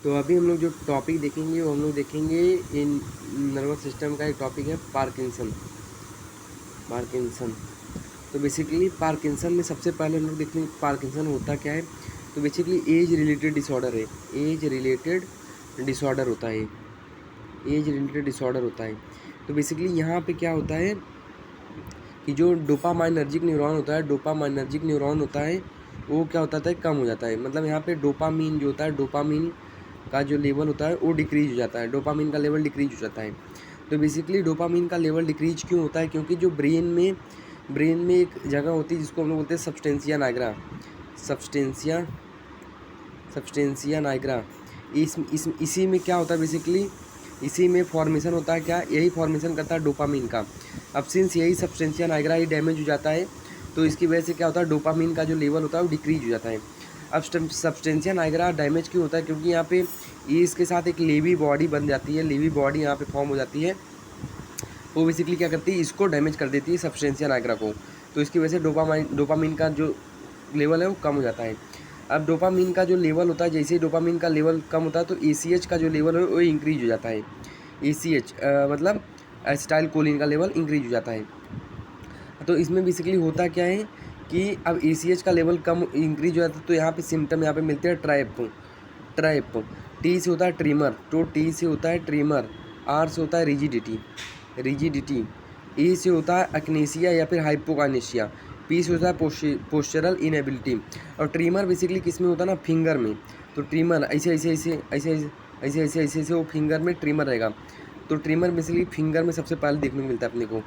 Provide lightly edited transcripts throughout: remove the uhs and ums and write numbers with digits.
तो अभी हम लोग जो टॉपिक देखेंगे वो हम लोग देखेंगे इन नर्वस सिस्टम का एक टॉपिक है पार्किंसन। तो बेसिकली पार्किंसन में सबसे पहले हम लोग देखेंगे पार्किंसन होता क्या है। तो बेसिकली एज रिलेटेड डिसऑर्डर है, एज रिलेटेड डिसऑर्डर होता है, एज रिलेटेड डिसऑर्डर होता है। तो बेसिकली यहाँ पे क्या होता है कि जो डोपामाइनर्जिक न्यूरॉन होता है, डोपामाइनर्जिक न्यूरॉन होता है वो क्या होता है, कम हो जाता है। मतलब यहाँ पे डोपामीन जो होता है, डोपामीन का जो लेवल होता है वो डिक्रीज हो जाता है, डोपामीन का लेवल डिक्रीज हो जाता है। तो बेसिकली डोपामीन का लेवल डिक्रीज क्यों होता है, क्योंकि जो ब्रेन में एक जगह होती है जिसको हम लोग बोलते हैं सब्सटेंसिया नाइग्रा, सब्सटेंसिया नाइग्रा। इसी में क्या होता है, बेसिकली इसी में फॉर्मेशन होता है, क्या यही फॉर्मेशन करता है डोपामीन का। अब सिंस यही सब्सटेंसिया नाइग्रा ही डैमेज हो जाता है तो इसकी वजह से क्या होता है, डोपामीन का जो लेवल होता है वो डिक्रीज हो जाता है। अब सब्सटेंसिया नाइग्रा डैमेज क्यों होता है, क्योंकि यहाँ पे ये इसके साथ एक लेवी बॉडी बन जाती है, लेवी बॉडी यहाँ पे फॉर्म हो जाती है। वो बेसिकली क्या करती है, इसको डैमेज कर देती है सब्सटेंसिया नाइग्रा को। तो इसकी वजह से डोपामीन का जो लेवल है वो कम हो जाता है। अब डोपामीन का जो लेवल होता है, जैसे ही डोपामीन का लेवल कम होता है तो ACH का जो लेवल है वो इंक्रीज हो जाता है। ACH मतलब एसिटाइल कोलिन का लेवल इंक्रीज हो जाता है। तो इसमें बेसिकली होता क्या है कि अब ACH का लेवल कम इंक्रीज हो जाता है तो यहाँ पे सिम्टम यहाँ पे मिलते हैं ट्रैप। T से होता है ट्रीमर, तो T से होता है ट्रीमर, R से होता है रिजिडिटी, E से होता है एक्नेसिया या फिर हाइपोकानेसिया, P से होता है पोस्चरल इनएबिलिटी। और ट्रीमर बेसिकली किस में होता है ना, फिंगर में। तो ट्रीमर ऐसे वो फिंगर में ट्रीमर रहेगा। तो ट्रीमर बेसिकली फिंगर में सबसे पहले देखने को मिलता है अपने को।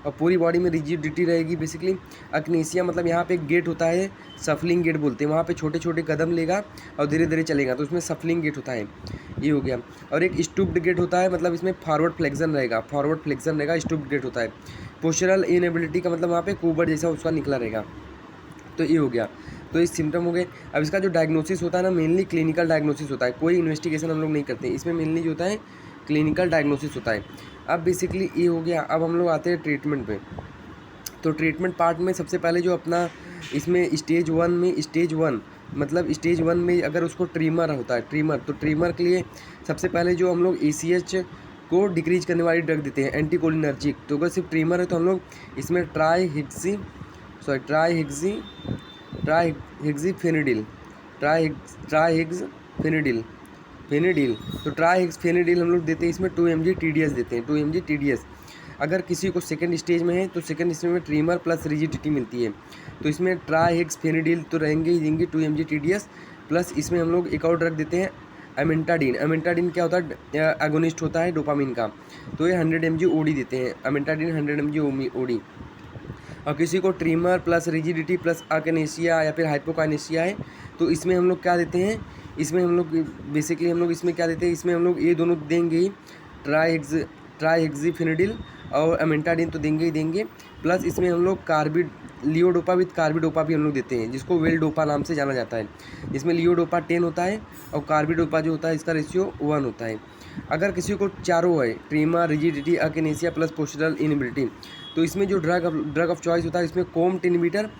और पूरी बॉडी में रिजिडिटी रहेगी। बेसिकली एक्नेसिया मतलब यहाँ पे एक गेट होता है, सफलिंग गेट बोलते हैं, वहाँ पे छोटे छोटे कदम लेगा और धीरे धीरे चलेगा, तो उसमें सफलिंग गेट होता है, ये हो गया। और एक स्टूप्ड गेट होता है, मतलब इसमें फॉरवर्ड फ्लेक्शन रहेगा, स्टूप्ड गेट होता है। पोस्चरल इनएबिलिटी का मतलब वहाँ पे कुबड़ जैसा उसका निकला रहेगा, तो ये हो गया। तो ये सिम्टम हो गए। अब इसका जो डायग्नोसिस होता है ना, मेनली क्लिनिकल डायग्नोसिस होता है, कोई इन्वेस्टिगेशन हम लोग नहीं करते, इसमें मेनली जो होता है क्लिनिकल डायग्नोसिस होता है। अब बेसिकली ये हो गया। अब हम लोग आते हैं ट्रीटमेंट पे। तो ट्रीटमेंट पार्ट में सबसे पहले जो अपना इसमें स्टेज वन में अगर उसको ट्रीमर होता है, तो ट्रीमर के लिए सबसे पहले जो हम लोग ACH को डिक्रीज करने वाली ड्रग देते हैं, एंटीकोलिनर्जिक। तो अगर सिर्फ ट्रीमर है तो हम लोग इसमें ट्राईहेक्सीफेनिडिल। तो ट्राईहेक्सीफेनिडिल हम लोग देते हैं, इसमें 2 mg TDS देते हैं, 2 mg TDS। अगर किसी को सेकेंड स्टेज में है तो सेकेंड स्टेज में ट्रीमर प्लस रिजिडिटी मिलती है, तो इसमें ट्राईहेक्सीफेनिडिल तो रहेंगे ही देंगे 2 mg TDS, प्लस इसमें हम लोग एक और ड्रग देते हैं अमेंटाडिन क्या होता है, एगोनिस्ट होता है डोपामिन का, तो ये 100 mg OD देते हैं, अमेंटाडिन 100 mg OD। और किसी को ट्रीमर प्लस रिजिडिटी प्लस अकेनेसिया या फिर हाइपोकानेसिया है तो इसमें हम लोग क्या देते हैं, इसमें हम लोग बेसिकली इसमें क्या देते हैं, इसमें हम लोग ये दोनों देंगे ही, ट्राईहेक्सीफेनिडिल और अमेंटाडिन तो देंगे ही देंगे, प्लस इसमें हम लोग लियोडोपा विद कार्बिडोपा भी हम लोग देते हैं, जिसको वेल डोपा नाम से जाना जाता है। इसमें लियोडोपा 10 होता है और कार्बिडोपा जो होता है इसका रेशियो 1 होता है। अगर किसी को चारों है, tremor, rigidity, akinesia plus postural inability, तो इसमें जो ड्रग ऑफ चॉइस होता है, इसमें कोम्ट इनहिबिटर